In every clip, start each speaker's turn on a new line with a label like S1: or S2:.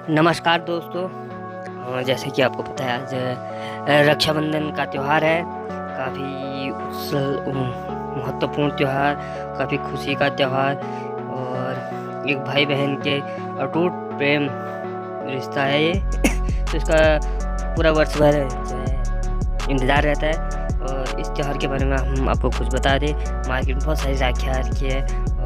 S1: नमस्कार दोस्तों। जैसे कि आपको पता है आज रक्षाबंधन का त्यौहार है। काफ़ी महत्वपूर्ण त्यौहार, काफ़ी खुशी का त्यौहार और एक भाई बहन के अटूट प्रेम रिश्ता है ये। तो इसका पूरा वर्ष भर जो है इंतज़ार रहता है। और इस त्यौहार के बारे में हम आपको कुछ बता दें। मार्केट में बहुत सारी राखियाँ रखी है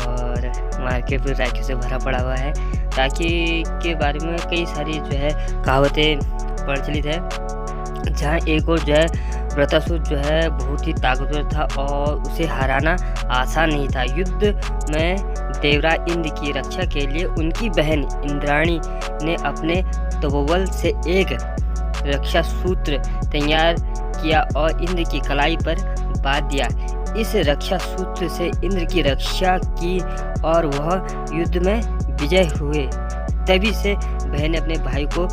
S1: और मार्केट भी राखियों से भरा पड़ा हुआ है। राखी के बारे में कई सारी जो है कहावतें प्रचलित है, जहाँ एक और जो है वृत्रासुर जो है बहुत ही ताकतवर था और उसे हराना आसान नहीं था। युद्ध में देवराज इंद्र की रक्षा के लिए उनकी बहन इंद्राणी ने अपने तपोबल से एक रक्षा सूत्र तैयार किया और इंद्र की कलाई पर बांध दिया। इस रक्षा सूत्र से इंद्र की रक्षा की और वह युद्ध में विजय हुए। तभी से बहन ने अपने भाई को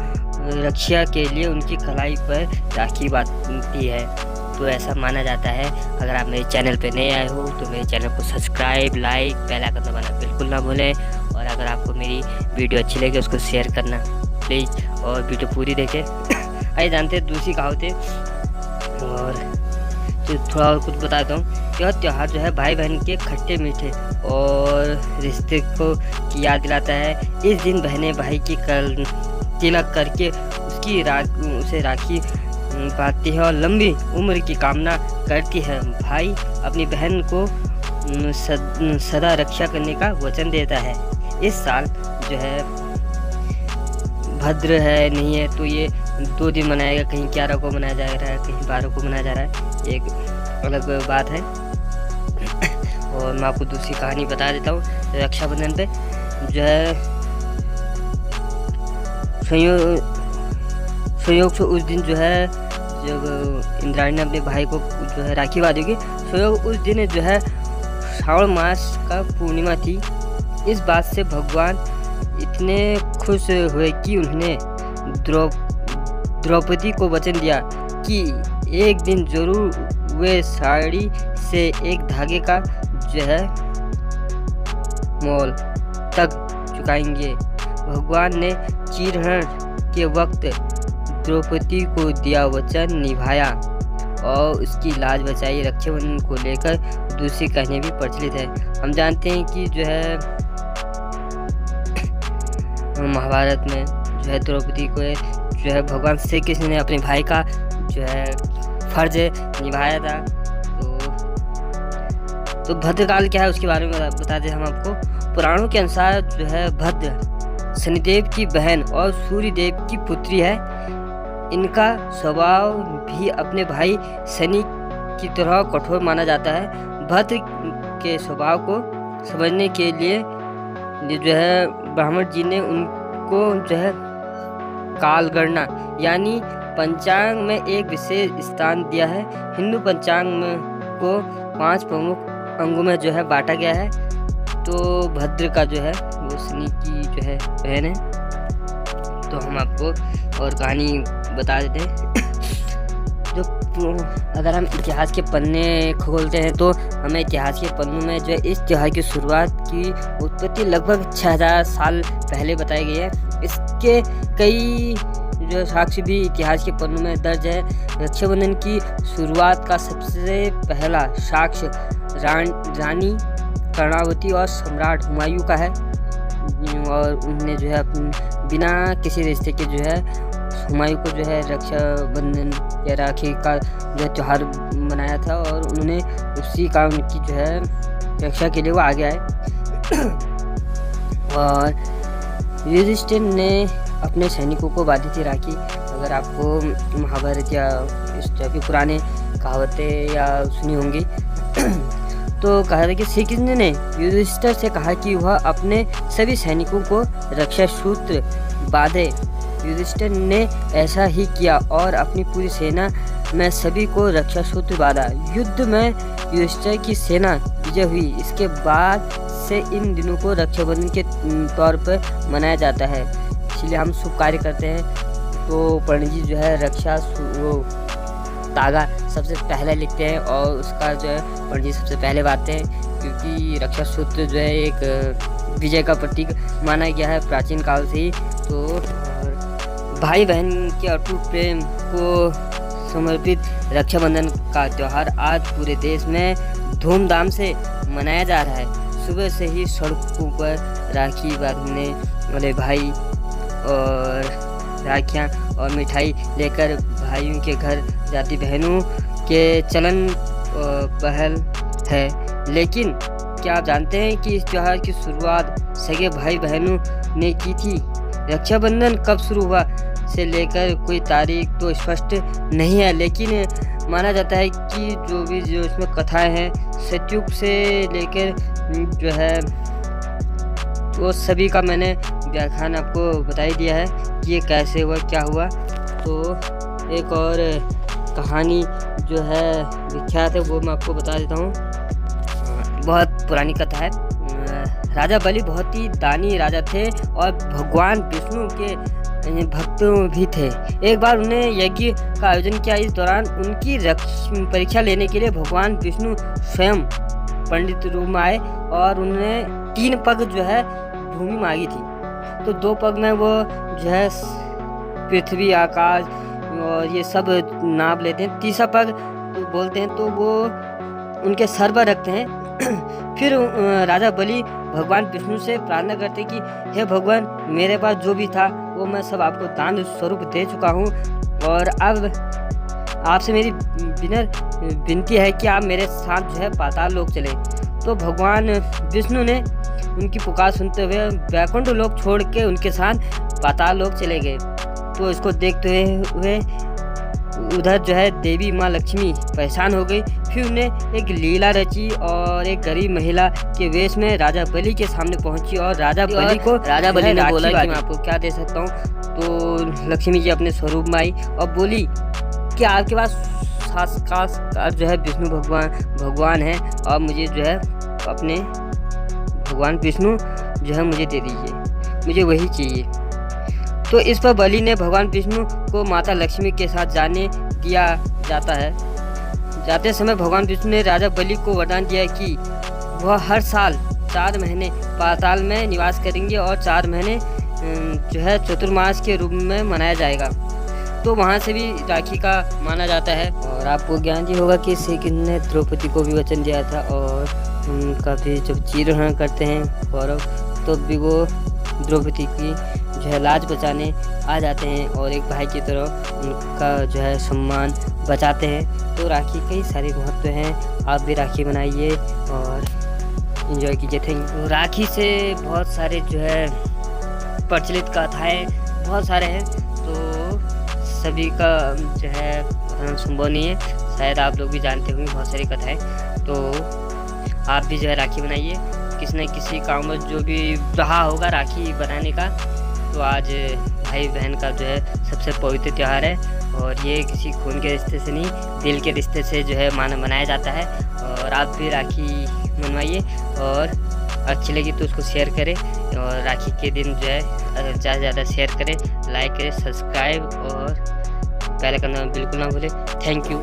S1: रक्षा के लिए उनकी कलाई पर राखी बांधती है। तो ऐसा माना जाता है। अगर आप मेरे चैनल पर नए आए हो तो मेरे चैनल को सब्सक्राइब, लाइक, बेल आइकन दबाना बिल्कुल ना भूलें। और अगर आपको मेरी वीडियो अच्छी लगे उसको शेयर करना प्लीज़ और वीडियो पूरी देखें। आइए जानते हैं दूसरी कहावतें। और तो थोड़ा और कुछ बताता हूँ। यह त्यौहार जो है भाई बहन के खट्टे मीठे और रिश्ते को की याद दिलाता है। इस दिन बहनें भाई की तिलक करके उसे राखी बांधती है और लंबी उम्र की कामना करती है। भाई अपनी बहन को सदा रक्षा करने का वचन देता है। इस साल जो है भद्र है नहीं है तो ये 2 दिन मनाएगा, कहीं 11 को मनाया जा रहा है, कहीं 12 को मनाया जा रहा है, एक अलग बात है। और मैं आपको दूसरी कहानी बता देता हूँ। रक्षाबंधन पे जो है संयोग से उस दिन जो है जब इंद्राणी ने अपने भाई को जो है राखी बांधेगी, संयोग उस दिन जो है श्रावण मास का पूर्णिमा थी। इस बात से भगवान इतने खुश हुए कि उन्होंने द्रौपदी को वचन दिया कि एक दिन जरूर वे साड़ी से एक धागे का जो है मोल तक चुकाएंगे। भगवान ने चीरहरण के वक्त द्रौपदी को दिया वचन निभाया और उसकी लाज बचाई। रक्षाबंधन को लेकर दूसरी कहानियाँ भी प्रचलित है। हम जानते हैं कि जो है महाभारत में जो है द्रौपदी को जो है भगवान श्री कृष्ण ने अपने भाई का जो है फर्ज निभाया था। तो भद्रकाल क्या है उसके बारे में बता दें हम आपको। पुराणों के अनुसार जो है भद्र शनिदेव की बहन और सूर्यदेव की पुत्री है। इनका स्वभाव भी अपने भाई शनि की तरह कठोर माना जाता है। भद्र के स्वभाव को समझने के लिए जो है ब्राह्मण जी ने उनको जो है कालगणना यानी पंचांग में एक विशेष स्थान दिया है। हिंदू पंचांग में को 5 प्रमुख अंगों में जो है बांटा गया है। तो भद्र का जो है वो शनि की जो है बहन है। तो हम आपको और कहानी बता देते हैं। जो अगर हम इतिहास के पन्ने खोलते हैं तो हमें इतिहास के पन्नों में जो है इस त्यौहार की शुरुआत की उत्पत्ति लगभग 6000 साल पहले बताई गई है। इसके कई जो साक्ष्य भी इतिहास के पन्नों में दर्ज है। रक्षाबंधन की शुरुआत का सबसे पहला साक्ष्य रानी कर्णावती और सम्राट हुमायूं का है। और उन्होंने जो है बिना किसी रिश्ते के जो है हुमायूं को जो है रक्षाबंधन या राखी का जो त्यौहार मनाया था और उन्होंने उसी का उनकी जो है रक्षा के लिए वो आगे आए। और युधिष्ठिर ने अपने सैनिकों को बांधी थी राखी। अगर आपको महाभारत या इस टाइप की पुराने कहावतें या सुनी होंगी तो कहा था कि श्री कृष्ण ने युधिष्ठिर से कहा कि वह अपने सभी सैनिकों को रक्षा सूत्र बांधे। युधिष्ठिर ने ऐसा ही किया और अपनी पूरी सेना में सभी को रक्षा सूत्र बांधा। युद्ध में युधिष्ठिर की सेना विजय हुई। इसके बाद से इन दिनों को रक्षाबंधन के तौर पर मनाया जाता है। इसलिए हम शुभ कार्य करते हैं तो पंडित जी जो है रक्षा वो तागा सबसे पहले लिखते हैं और उसका जो है पंडित जी सबसे पहले बांधते हैं, क्योंकि रक्षा सूत्र जो है एक विजय का प्रतीक माना गया है प्राचीन काल से ही। तो और भाई बहन के अटूट प्रेम को समर्पित रक्षाबंधन का त्यौहार आज पूरे देश में धूमधाम से मनाया जा रहा है। सुबह से ही सड़कों पर राखी बांधने वाले भाई और राखियाँ और मिठाई लेकर भाइयों के घर जाती बहनों के चलन पहल है। लेकिन क्या आप जानते हैं कि इस त्यौहार की शुरुआत सगे भाई बहनों ने की थी? रक्षाबंधन कब शुरू हुआ से लेकर कोई तारीख तो स्पष्ट नहीं है, लेकिन माना जाता है कि जो इसमें कथाएं हैं सतयुग से लेकर जो है वो सभी का मैंने व्याख्यान आपको बता ही दिया है कि ये कैसे हुआ क्या हुआ। तो एक और कहानी जो है विख्यात है वो मैं आपको बता देता हूँ। बहुत पुरानी कथा है। राजा बलि बहुत ही दानी राजा थे और भगवान विष्णु के भक्त भी थे। एक बार उन्हें यज्ञ का आयोजन किया। इस दौरान उनकी परीक्षा लेने के लिए भगवान विष्णु स्वयं पंडित रूप में आए और उन्होंने 3 पग जो है भूमि मांगी थी। तो 2 पग में वो जो है पृथ्वी आकाश और ये सब नाप लेते हैं। तीसरा पग तो बोलते हैं तो वो उनके सर पर रखते हैं। फिर राजा बलि भगवान विष्णु से प्रार्थना करते कि हे भगवान, मेरे पास जो भी था वो मैं सब आपको दान स्वरूप दे चुका हूँ और अब आपसे मेरी विनती है कि आप मेरे साथ जो है पाताल लोक चले। तो भगवान विष्णु ने उनकी पुकार सुनते हुए वैकुंठ लोक छोड़ के उनके साथ पाताल लोक चले गए। तो इसको देखते हुए उधर जो है देवी माँ लक्ष्मी परेशान हो गई। फिर उन्हें एक लीला रची और एक गरीब महिला के वेश में राजा बलि के सामने पहुंची और राजा बलि ने बोला कि मैं आपको क्या दे सकता हूँ। तो लक्ष्मी जी अपने स्वरूप में आई और बोली कि आपके पास साक्षात जो है विष्णु भगवान है और मुझे जो है अपने भगवान विष्णु जो है मुझे दे दीजिए, मुझे वही चाहिए। तो इस पर बलि ने भगवान विष्णु को माता लक्ष्मी के साथ जाने दिया जाता है। जाते समय भगवान विष्णु ने राजा बलि को वरदान दिया कि वह हर साल 4 महीने पाताल में निवास करेंगे और 4 महीने जो है चतुर्मास के रूप में मनाया जाएगा। तो वहाँ से भी राखी का माना जाता है। और आपको ज्ञान जी होगा कि श्री कृष्ण ने द्रौपदी को भी वचन दिया था और उनका भी जब चीरहरण करते हैं कौरव तो भी वो द्रौपदी की जो है लाज बचाने आ जाते हैं और एक भाई की तरह उनका जो है सम्मान बचाते हैं। तो राखी कई सारे महत्व हैं। आप भी राखी बनाइए और एंजॉय कीजिए। Thank you. राखी से बहुत सारे जो है प्रचलित कथाएँ बहुत सारे हैं, तो सभी का जो है संभव नहीं है। शायद आप लोग भी जानते होंगे बहुत सारी कथाएँ। तो आप भी जो है राखी बनाइए। किसी न किसी काम में जो भी रहा होगा राखी बनाने का, तो आज भाई बहन का जो है सबसे पवित्र त्यौहार है और ये किसी खून के रिश्ते से नहीं, दिल के रिश्ते से जो है मनाया जाता है। और आप भी राखी मनवाइए और अच्छी लगी तो उसको शेयर करें और राखी के दिन जो है ज़्यादा से ज़्यादा शेयर करें, लाइक करें, सब्सक्राइब और बेल आइकन बिल्कुल ना भूलें। Thank you.